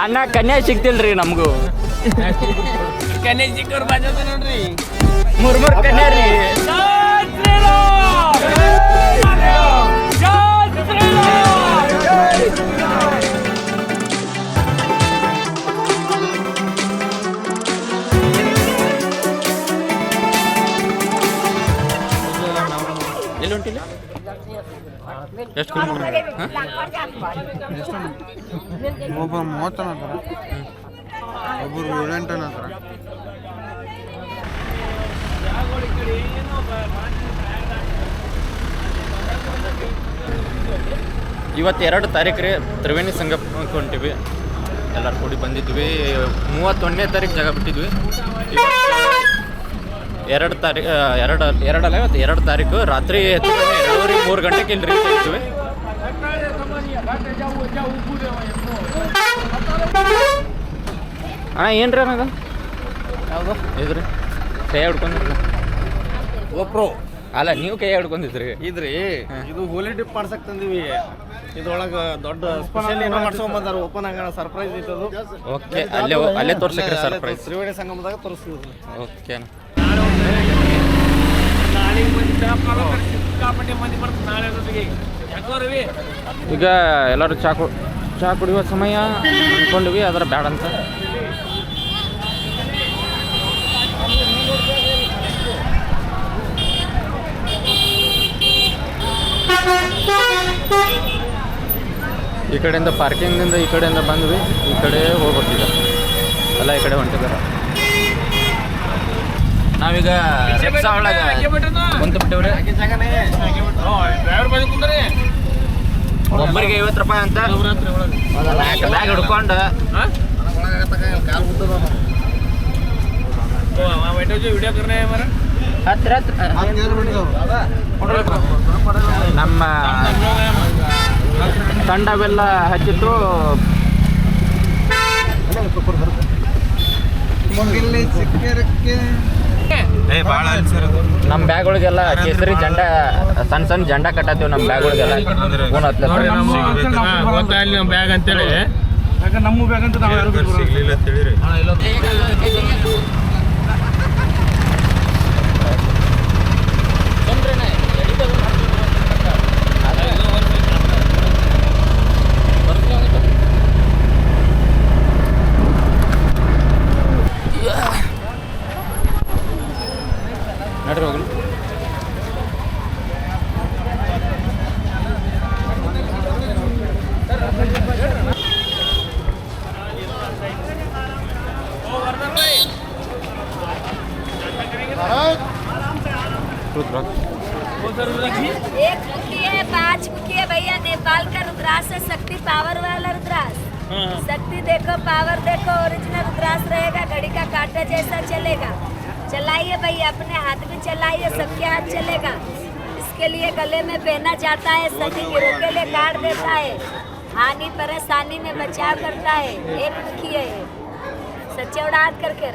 ಅಣ್ಣ ಕನ್ಯಾ ಸಿಗ್ತಿಲ್ರಿ ನಮಗೂ. ಕನ್ಯಾ ಸಿಕ್ಕವ್ರು ಬಾಜದ ನೋಡ್ರಿ. ಮೂರ್ ಕನ್ಯಾ ರೀ. ಎಲ್ಲಿ ಹೊಂಟಿಲ್ಲ? ಎಷ್ಟು ಒಬ್ಬ 30 ಅಂತಾರ, ಒಬ್ಬರು 7-8 ಅಂತಾರ. ಇವತ್ತು 2 ತಾರೀಕು ರೀ. ತ್ರಿವೇಣಿ ಸಂಗಮಕ್ಕೆ ಹೊಂಟಿವಿ. ಎಲ್ಲರೂ ಕೂಡಿ ಬಂದಿದ್ವಿ. 31ನೇ ತಾರೀಕು ಜಾಗ ಬಿಟ್ಟಿದ್ವಿ. 2 ತಾರೀಕು ಎರಡಲ್ಲ ಇವತ್ತು 2 ತಾರೀಕು ರಾತ್ರಿ 2:30-3 ಗಂಟೆಗೆ ಇಲ್ಲಿ ರೀಚ್ ಆಗಿದ್ವಿ. ಅಣ್ಣ ಏನು ರೀ ಅನ್ನೋದು ಯಾವುದು ಇದ್ರಿ ಕೈ ಹಿಡ್ಕೊಂಡಿರಿ? ಗೋಪ್ರೋ ಅಲ್ಲ, ನೀವು ಕೈ ಹಿಡ್ಕೊಂಡಿದ್ರಿ. ಇದ್ರಿ ಇದು ಹೋಲಿ ಡಿಪ್ ಮಾಡ್ಸಕ್ ತಂದಿವಿ. ಇದ್ರೊಳಗೆ ದೊಡ್ಡ ಸ್ಪೆಷಲ್ ಏನೋ ಮಾಡ್ಸ್ಕೊಂಡ್ ಬಂದಾರ. ಓಪನ್ ಆಗಣ ಸರ್ಪ್ರೈಸ್ ಐತದು. ಓಕೆ, ಅಲ್ಲೇ ತೋರ್ಸಕ್ರಿ ಸರ್ಪ್ರೈಸ್. ತ್ರಿವೇಣಿ ಸಂಗಮದಾಗ ತೋರಿಸ್ತೀವಿ. ಓಕೆ. ಈಗ ಎಲ್ಲರೂ ಚಾ ಕುಡಿಯುವ ಸಮಯ ಅಂದ್ಕೊಂಡ್ವಿ, ಅದರ ಬ್ಯಾಡ ಅಂತ. ಈ ಕಡೆಯಿಂದ ಪಾರ್ಕಿಂಗಿಂದ ಈ ಕಡೆಯಿಂದ ಬಂದ್ವಿ. ಈ ಕಡೆ ಹೋಗ್ಬೇಕೀಗ. ಎಲ್ಲ ಈ ಕಡೆ ಹೊಂಟಿದ್ದಾರೆ. ನಾವೀಗ ರಿಕ್ಷಾ ಒಳಗೆ ಕುಂತು ಬಿಟ್ಟಿವ್ರಿ. ಒಬ್ಬರಿಗೆ 50 ರೂಪಾಯಿ ಅಂತ. 4 ಬ್ಯಾಗ್ ಹಿಡ್ಕೊಂಡು ಹತ್ರ ನಮ್ಮ ತಂಡವೆಲ್ಲ ಹಚ್ಚಿತ್ತು. ನಮ್ಮ ಬ್ಯಾಗ್ಗಳಿಗೆಲ್ಲ ಕೇಸರಿ ಜಂಡ, ಸಣ್ಣ ಜಂಡ ಕಟ್ಟತ್ತೀವಿ ನಮ್ಮ ಬ್ಯಾಗ್ಗಳಿಗೆಲ್ಲ. ಫೋನ್ ಬ್ಯಾಗ್ ಅಂತೇಳಿ ನಮ್ಮ ಬ್ಯಾಗ್ ಅಂತ ನಡ್ರಿ ಹೋಗ್ಲಿ. एक बुकी है, 5 बुकी है भैया। नेपाल का रुद्राक्ष है, शक्ति पावर वाला रुद्राक्ष। शक्ति देखो, पावर देखो, ओरिजिनल रुद्राक्ष रहेगा। घड़ी का कांटा जैसा चलेगा। चलाइए भैया, अपने हाथ में चलाइए, सबके हाथ चलेगा। इसके लिए गले में पहना जाता है, सभी गिरोह के लिए काट देता है, हानि परेशानी में बचाव करता है। एक बुकी है, सच्चे उड़ाद करके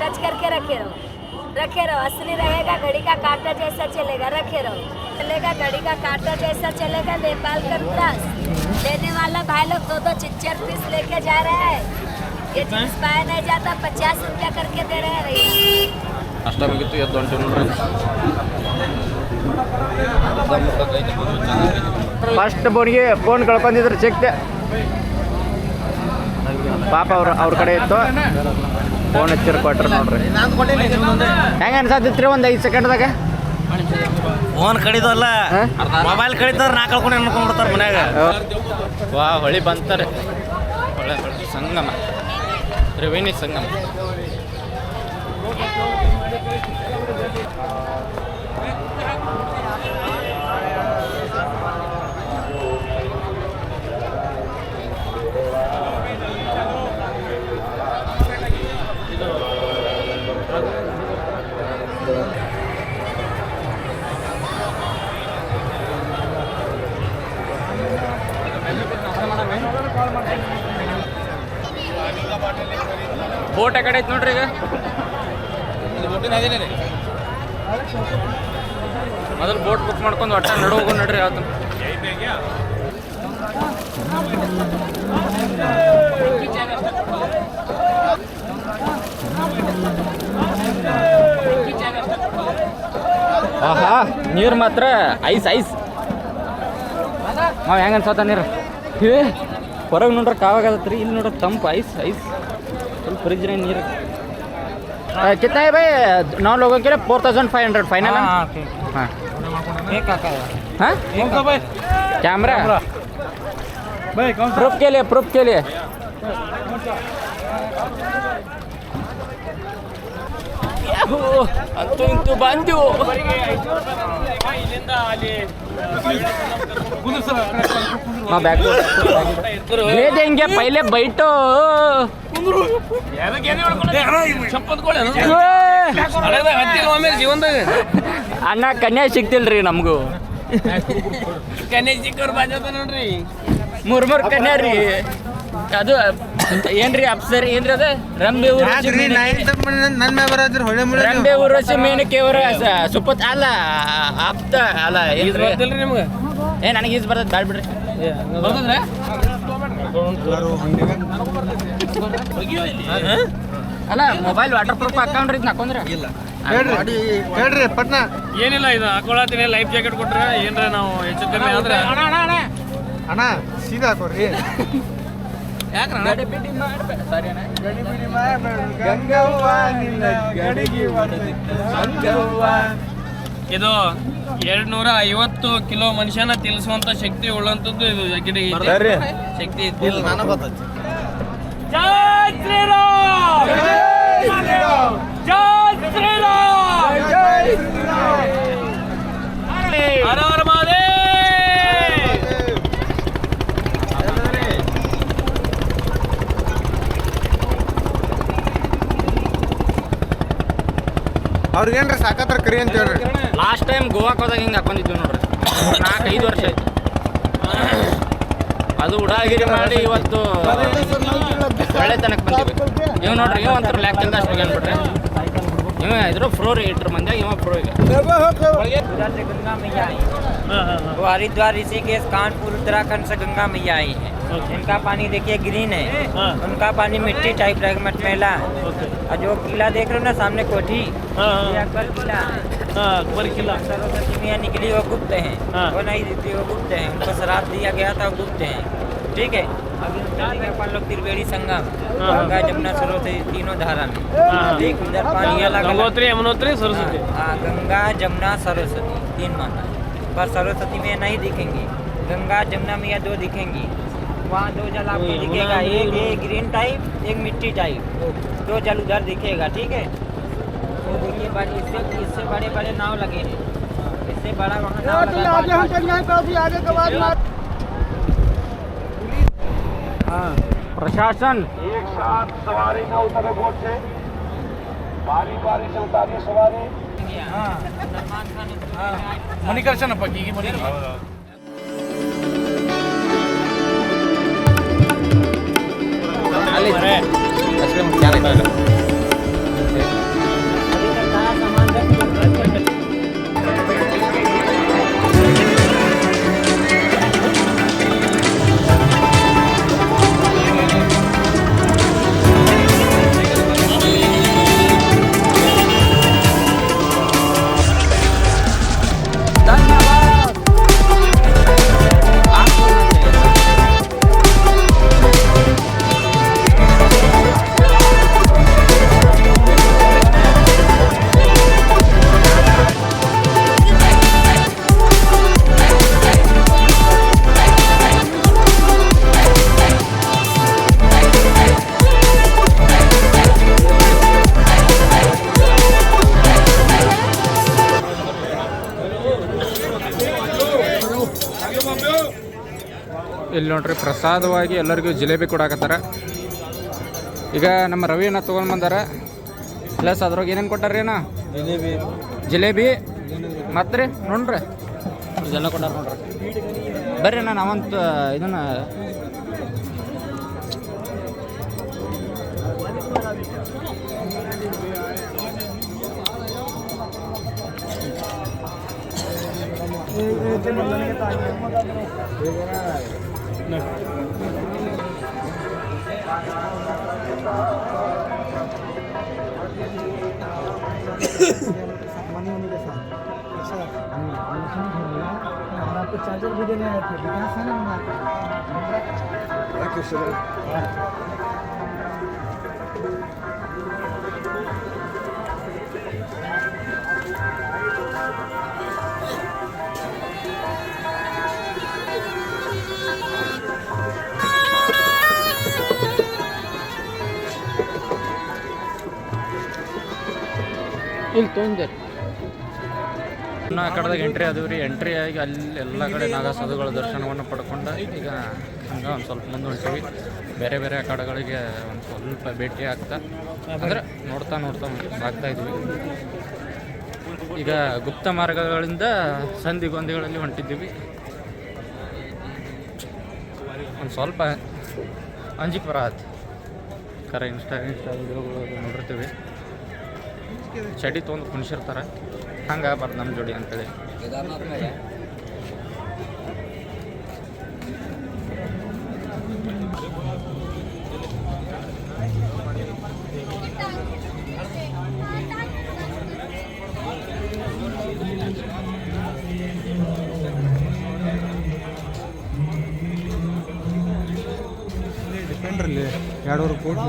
टच करके रखे रहो, असली रहेगा। घड़ी का कांटा जैसा चलेगा, रखे रहो, चलेगा। घड़ी का कांटा जैसा चलेगा। नेपाल का रुद्राक्ष लेने वाला भाई लोग 2-2 चिच्चर पीस लेके जा रहा है। ये जींस पाया नहीं जाता, 50 रुपया करके दे रहे हैं। ಅಷ್ಟ ಮುಗಿತು, ಎದ್ದು ಹೊಂಟಿವಿ ನೋಡ್ರಿ. ಫಸ್ಟ್ ಬೋನಿಗೆ ಫೋನ್ ಕಳ್ಕೊಂಡಿದ್ರು, ಸಿಕ್ತೆ ಪಾಪ. ಅವ್ರ ಕಡೆ ಇತ್ತು, ಫೋನ್ ಹಚ್ಚಿರ್ ಕೊಟ್ರು ನೋಡ್ರಿ. ಹೆಂಗೆ ಅನ್ಸತ್ತಿತ್ರಿ ಒಂದು 5 ಸೆಕೆಂಡ್ದಾಗ? ಫೋನ್ ಕಡಿದಲ್ಲ, ಮೊಬೈಲ್ ಕಡಿತಾರ, ನಾ ಕಳ್ಕೊಂಡು ಅನ್ಕೊಂಡ್ಬಿಡ್ತಾರ ಮನ್ಯಾಗ. ವಾ, ಹೊಳಿ ಬಂತಾರೆ. ಹೊಳೆ ಸಂಗಮ, ತ್ರಿವೇಣಿ ಸಂಗಮ. ಬೋಟ್ ಆ ಕಡೆ ಐತೆ ನೋಡ್ರಿ. ಈಗ ಮೊದಲು ಬೋಟ್ ಬುಕ್ ಮಾಡ್ಕೊಂಡು ಒಟ್ಟ ನಡು ಹೋಗೋ ನಡ್ರಿ. ಆಯ್ತು ಆಹಾ ನೀರು ಮಾತ್ರ ಐಸ್ ಐಸ್ ನಾವು ಹೆಂಗೆ ಅನ್ಸತ್ತ ನೀರು ಹೊರಗೆ ನೋಡ್ರೆ ಕಾವಾಗತ್ತರಿ ಇಲ್ಲಿ ನೋಡ್ರೆ ತಂಪು ಐಸ್ ಐಸ್ ಫುಲ್ ಫ್ರಿಜ್ರೆ ನೀರು कितना है भाई 9 लोगों के लिए 4500 फाइनल है हाँ हाँ कैमरा प्रूफ के लिए ಅಂತೂ ಇಂತೂ ಬಂದು दे देंगे पहले बैठो ಜೀವನದಾಗ ಅಣ್ಣ ಕನ್ಯಾ ಸಿಗ್ತಿಲ್ರಿ ನಮಗೂ ಕನ್ಯೆ ಸಿಕ್ಕವ್ರು ಬಾಜದ ನೋಡ್ರಿ ಮೂರ್ ಕನ್ಯಾ ರೀ ಅದು ಏನ್ರಿ ಅಪ್ಸರ್ ಏನ್ರಿ ಅದ ರಂಬೆ ಊರ್ವಶಿ ರಂಬೆ ಊರ್ವಶಿ ಮೇನಕೆ ಅವರ ಸುಪತ್ ಅಲ್ಲ ಆಪ್ತ ಅಲ್ಲ ಏನ್ರಿ ನಿಮ್ಗೆ ಏ ನನಗೆ ಈಜ್ ಬರ್ತದೆ ಬ್ಯಾಡ ಬಿಡ್ರಿ ಅಲ್ಲ ಮೊಬೈಲ್ ವಾಟರ್ ಪ್ರೂಫ್ ಹಾಕೊಂಡ್ರಿ ಹಾಕೊಂಡ್ರೆ ಹೇಳ್ರಿ ಪಟ್ನಾ ಏನಿಲ್ಲ ಇದು ಹಾಕೊಳತೀನಿ ಲೈಫ್ ಜಾಕೆಟ್ ಕೊಟ್ರೆ ಏನ್ರ ನಾವು ಹೆಚ್ಚು ಕಮ್ಮಿ ಆದ್ರೆ ಅಣ್ಣ ಸೀದಾ ಹಾಕೋರಿ ಇದು 250 ಕಿಲೋ ಮನುಷ್ಯನ ತಿಳ್ಸುವಂತ ಶಕ್ತಿ ಉಳ್ಳಂತದ್ದು ಇದು ಜಾಕೆಟಿಗೆ ಶಕ್ತಿ ಇತ್ತು ನನಗೆ ಗೊತ್ತೈತಿ ಜೈ ಶ್ರೀರಾಮ್ ಜೈ ಶ್ರೀರಾಮ್ ಹರ ಹರ ಮಹಾದೇವ್ ಅವ್ರಿಗೇನ್ರಿ ಸಾಕತ್ರ ಕರಿ ಅಂತ ಹೇಳ್ರಿ ಲಾಸ್ಟ್ ಟೈಮ್ ಗೋವಾಕ್ ಹೋದಾಗ ಹಿಂಗೆ ಹಾಕೊಂಡಿದ್ವಿ ನೋಡ್ರಿ 4-5 ವರ್ಷ ಆಯ್ತು ಅದು ಉಡಾಗಿರಿ ಮಾಡಿ ಇವತ್ತು ಒಳ್ಳೆ ತನಕ ಬಂದಿವಿ ಇವ್ ನೋಡ್ರಿ ಇವ್ ಒಂಥರ ಲ್ಯಾಕ್ ಚಂದ ಅಷ್ಟು ಅನ್ಬಿಟ್ರೆ ಇವ ಇದ್ರು ಫ್ರೋ ರೀಟ್ರ್ ಮಂದಿ ಇವ ಫ್ರೋ ಈಗ गंगा मैया आई वो हरिद्वार ऋषिकेश कानपुर उत्तराखंड से गंगा मैया आई है इनका पानी देखिए ग्रीन है उनका पानी मिट्टी टाइप रहेगा मटमैला और जो किला देख रहे हो ना सामने कोठी ये अकबर किला है अकबर किला सरस्वती मैया निकली वो गुप्त हैं वो नहीं देती वो गुप्त हैं उनको श्राप दिया गया था वो गुप्त हैं ठीक है अभी चलेंगे अपन लोग त्रिवेणी संगम गंगा जमुना सरस्वती तीनों धारा में देख उधर पानी अलग गंगोत्री यमुनोत्री सरस्वती हाँ गंगा जमुना सरस्वती 3 माता पर सरस्वती में नहीं दिखेंगी गंगा जमुना मैया 2 दिखेंगी वहाँ 2 जल आपको दिखेगा एक ग्रीन टाइप एक मिट्टी टाइप 2 जल उधर दिखेगा ठीक है तो देखिए बड़े इससे बड़े बड़े नाव लगे हैं इससे बड़ा वहाँ नाव लगा प्रशासन एक साथ सवारी न उतरे बोट से बारी बारी से उतारिए सवारी ಮಣಿಕರ್ಷಣ ಪಕ್ಕಿಗೆ ಇಲ್ಲಿ ನೋಡ್ರಿ ಪ್ರಸಾದವಾಗಿ ಎಲ್ಲರಿಗೂ ಜಿಲೇಬಿ ಕೊಡಾಕತ್ತಾರ. ಈಗ ನಮ್ಮ ರವಿನ ತೊಗೊಂಡು ಬಂದಾರ. ಪ್ಲಸ್ ಅದ್ರಾಗ ಏನೇನು ಕೊಟ್ಟಾರ ಏನ ಜಿಲೇಬಿ ಮತ್ತು ರೀ ನೋಡ್ರಿ ಇದೆಲ್ಲ ಕೊಟ್ಟಾರ ನೋಡ್ರಿ. ಬರ್ರಿ ನಾವಂತ ಇದನ್ನು आपको चार्जर भी देने आए थे विकास है ना ಇಲ್ಲಿ ತೊಂದೆ ಆ ಕಡೆದಾಗ ಎಂಟ್ರಿ ಅದು ರೀ ಎಂಟ್ರಿ ಆಗಿ ಅಲ್ಲಿ ಎಲ್ಲ ಕಡೆ ನಾಗ ಸಾಧುಗಳ ದರ್ಶನವನ್ನು ಪಡ್ಕೊಂಡು ಈಗ ಹಂಗೆ ಒಂದು ಸ್ವಲ್ಪ ಮುಂದೆ ಹೊಂಟೀವಿ ಬೇರೆ ಬೇರೆ ಕಡೆಗಳಿಗೆ ಒಂದು ಸ್ವಲ್ಪ ಭೇಟಿ ಆಗ್ತಾ ಅಂದ್ರೆ ನೋಡ್ತಾ ಆಗ್ತಾ ಇದ್ವಿ ಈಗ ಗುಪ್ತ ಮಾರ್ಗಗಳಿಂದ ಸಂಧಿಗೊಂದಿಗಳಲ್ಲಿ ಹೊಂಟಿದ್ದೀವಿ ಒಂದು ಸ್ವಲ್ಪ ಅಂಜಿಕೆ ಬರತ್ತೆ ಖರೆ ಇನ್ಸ್ಟಾ ವಿಡಿಯೋಗಳು ನೋಡಿರ್ತೀವಿ ಚಡಿ ತೊಗೊಂಡು ಕುಣಿಸಿರ್ತಾರೆ ಹಂಗೆ ಬರ್ದು ನಮ್ಮ ಜೋಡಿ ಅಂತೇಳಿ ಡಿಪೆಂಡ್ರಲ್ಲಿ 2 ಕೋಟಿ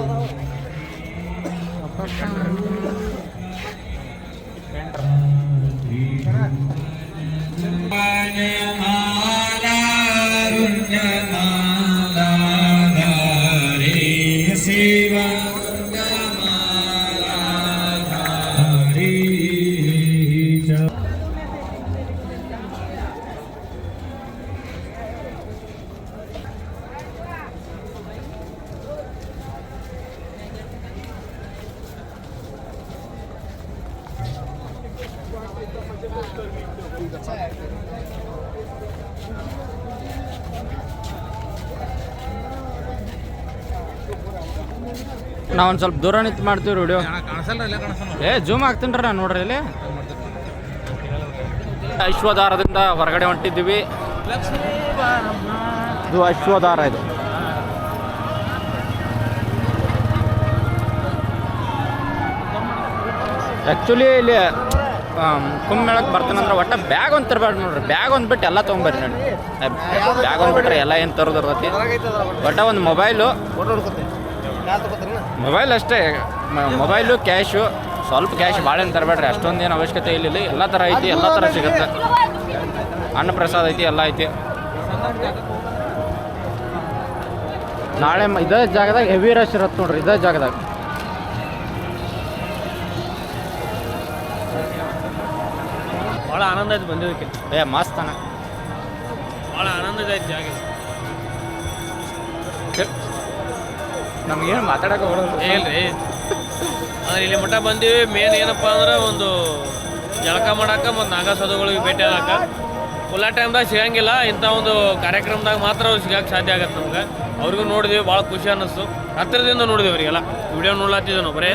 ನಾವೊಂದು ಸ್ವಲ್ಪ ದೂರ ನಿಂತು ಮಾಡ್ತೀವಿ ವಿಡಿಯೋ ಜೂಮ್ ಆಗ್ತೀನಿ ರೀ ನಾನು ನೋಡ್ರಿ ಇಲ್ಲಿ ಅಶ್ವಧಾರದಿಂದ ಹೊರಗಡೆ ಹೊಂಟಿದ್ದೀವಿ ಇದು ಅಶ್ವಧಾರ ಇದು ಆ್ಯಕ್ಚುಲಿ ಇಲ್ಲಿ ಕುಂಭಮೇಳಕ್ಕೆ ಬರ್ತಾನಂದ್ರೆ ಒಟ್ಟು ಬ್ಯಾಗ್ ಒಂದು ತರಬೇಡ್ರಿ ನೋಡ್ರಿ ಬ್ಯಾಗ್ ಒಂದು ಬಿಟ್ಟು ಎಲ್ಲ ತೊಗೊಂಬರ್ರಿ ನೋಡಿ ಬ್ಯಾಗ್ ಒಂದು ಬಿಟ್ರೆ ಎಲ್ಲ ಏನು ತರೋದು ಇರ್ತೈತಿ ಒಟ್ಟು ಒಂದು ಮೊಬೈಲ್ ಅಷ್ಟೇ ಮೊಬೈಲು ಕ್ಯಾಶು ಸ್ವಲ್ಪ ಕ್ಯಾಶ್ ಭಾಳ ಏನು ತರಬೇಡ್ರಿ ಅಷ್ಟೊಂದು ಏನು ಅವಶ್ಯಕತೆ ಇಲ್ಲ ಎಲ್ಲ ಥರ ಐತಿ ಎಲ್ಲ ಥರ ಸಿಗುತ್ತೆ ಅನ್ನ ಪ್ರಸಾದ ಐತಿ ಎಲ್ಲ ಐತಿ ನಾಳೆ ಇದೇ ಜಾಗದಾಗ ಹೆವಿ ರಶ್ ಇರತ್ತೆ ನೋಡ್ರಿ ಇದೇ ಜಾಗದಾಗ ಭಾಳ ಆನಂದ ಆಯ್ತು ಬಂದಿದ್ದಕ್ಕೆ ಮಸ್ತ್ ಅಣ್ಣ ಭಾಳ ಆನಂದ ಆಯ್ತು ಜಾಗ ನಮಗೇನು ಮಾತಾಡೋಕೆ ಬರೋದು ಹೇಳ್ರಿ ಅಂದ್ರೆ ಇಲ್ಲಿ ಮಠ ಬಂದೀವಿ ಮೇನ್ ಏನಪ್ಪ ಅಂದ್ರೆ ಒಂದು ಜಳಕ ಮಾಡಕ್ಕೆ ಮತ್ತು ನಾಗಾ ಸಾಧುಗಳಿಗೆ ಭೇಟಿ ಆಗಕ್ಕೆ ಫುಲ್ಲ ಟೈಮ್ದಾಗ ಸಿಗಂಗಿಲ್ಲ ಇಂಥ ಒಂದು ಕಾರ್ಯಕ್ರಮದಾಗ ಮಾತ್ರ ಅವ್ರು ಸಿಗಕ್ಕೆ ಸಾಧ್ಯ ಆಗತ್ತೆ ನಮ್ಗೆ ಅವ್ರಿಗೂ ನೋಡಿದೀವಿ ಭಾಳ ಖುಷಿ ಅನ್ನಿಸ್ತು ಹತ್ತಿರದಿಂದ ನೋಡಿದೀವಿ ಅವರಿಗೆಲ್ಲ ವಿಡಿಯೋ ನೋಡ್ಲಾತಿದ್ವಿ ನಾವು ಬರೀ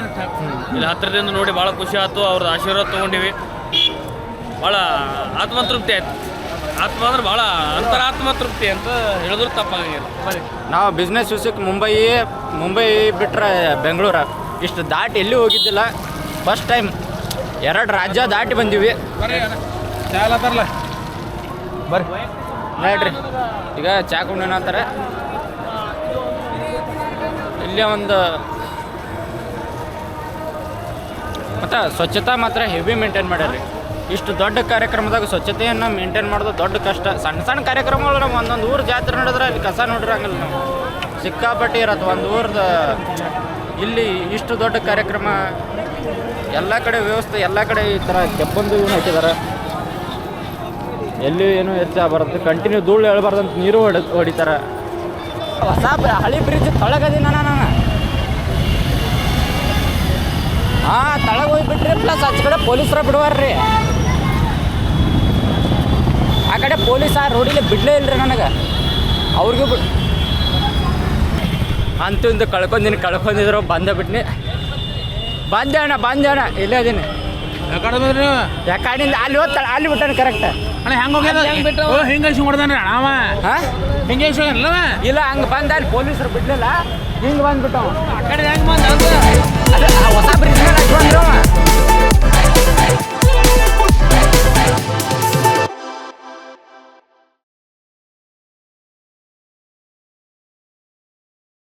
ಇಲ್ಲಿ ಹತ್ತಿರದಿಂದ ನೋಡಿ ಭಾಳ ಖುಷಿ ಆಯ್ತು ಅವ್ರದ್ದು ಆಶೀರ್ವಾದ ತೊಗೊಂಡಿವಿ ಭಾಳ ಆತ್ಮತೃಪ್ತಿ ಆಯ್ತು ಆತ್ಮ ಅಂದ್ರೆ ಭಾಳ ಅಂತರಾತ್ಮ ತೃಪ್ತಿ ಅಂತ ಹೇಳಿದ್ರು ತಪ್ಪಾಗಿಲ್ಲ ಬರೀ ನಾವು ಬಿಸ್ನೆಸ್ ವಿಷಯಕ್ಕೆ ಮುಂಬೈ ಬಿಟ್ಟರೆ ಬೆಂಗಳೂರು ಇಷ್ಟು ದಾಟಿ ಎಲ್ಲಿ ಹೋಗಿದ್ದಿಲ್ಲ ಫಸ್ಟ್ ಟೈಮ್ 2 ರಾಜ್ಯ ದಾಟಿ ಬಂದೀವಿ ಬರ್ರಿ ನೋಡ್ರಿ ಈಗ ಚಾ ಕುಂಡಿನ ಅಂತಾರೆ ಇಲ್ಲೇ ಒಂದು ಮತ್ತು ಸ್ವಚ್ಛತಾ ಮಾತ್ರ ಹೆವಿ ಮೇಂಟೈನ್ ಮಾಡ್ಯಾರ್ರಿ ಇಷ್ಟು ದೊಡ್ಡ ಕಾರ್ಯಕ್ರಮದಾಗ ಸ್ವಚ್ಛತೆಯನ್ನು ಮೇಂಟೈನ್ ಮಾಡೋದು ದೊಡ್ಡ ಕಷ್ಟ ಸಣ್ಣ ಕಾರ್ಯಕ್ರಮಗಳು ನಾವು ಒಂದೊಂದು ಊರು ಜಾತ್ರೆ ನಡೆದ್ರೆ ಅಲ್ಲಿ ಕಸ ನೋಡಿರಂಗಿಲ್ಲ ನಾವು ಸಿಕ್ಕಾಪಟ್ಟಿ ಇರತ್ತೆ ಒಂದು ಊರ್ದು ಇಲ್ಲಿ ಇಷ್ಟು ದೊಡ್ಡ ಕಾರ್ಯಕ್ರಮ ಎಲ್ಲ ಕಡೆ ವ್ಯವಸ್ಥೆ ಎಲ್ಲ ಕಡೆ ಈ ಥರ ಕೆಬ್ಬಂದು ಇವನು ಹಾಕಿದ್ದಾರೆ ಎಲ್ಲಿ ಏನೂ ಹೆಚ್ಚು ಬರುತ್ತೆ ಕಂಟಿನ್ಯೂ ಧೂಳು ಹೇಳ್ಬಾರ್ದಂತ ನೀರು ಹೊಡಿತಾರೆ ಹೊಸ ಹಳಿ ಬ್ರಿಡ್ಜ್ ತೊಳಗದಿನ ನಾನು ಹಾಂ ತಳಗೆ ಹೋಗಿಬಿಟ್ರಿ ಪ್ಲಸ್ ಆಚೆ ಕಡೆ ಪೊಲೀಸರ ಬಿಡುವಾರ್ರಿ ಆ ಕಡೆ ಪೊಲೀಸ್ ಆ ರೋಡಿಗೆ ಬಿಡಲೇ ಇಲ್ಲರಿ ನನಗೆ ಅವ್ರಿಗೂ ಅಂತೂ ಇಂದು ಕಳ್ಕೊಂಡಿದ್ರು ಬಂದೆ ಅಣ್ಣ ಇಲ್ಲೇ ಅದೀನಿ ಯಾಕಡಿಂದ ಅಲ್ಲಿ ಹೋಗ್ತಾಳೆ ಅಲ್ಲಿ ಬಿಟ್ಟಾನೆ ಕರೆಕ್ಟ್ ಅಣ್ಣ ಹೆಂಗೆ ಮಾಡ್ದಾನೆ ಅವ ಹೆಂಗೆ ಇಲ್ಲ ಹಂಗೆ ಬಂದ ಅಲ್ಲಿ ಪೊಲೀಸರು ಬಿಡ್ಲಿಲ್ಲ ಹಿಂಗೆ ಬಂದ್ಬಿಟ್ಟು ಆ ಕಡೆ ಹೆಂಗೆ ಬಂದ ಹೊಸ ಬ್ರಿಡ್ಜ್ ಮೇಲೆ ಬಂದ್ರು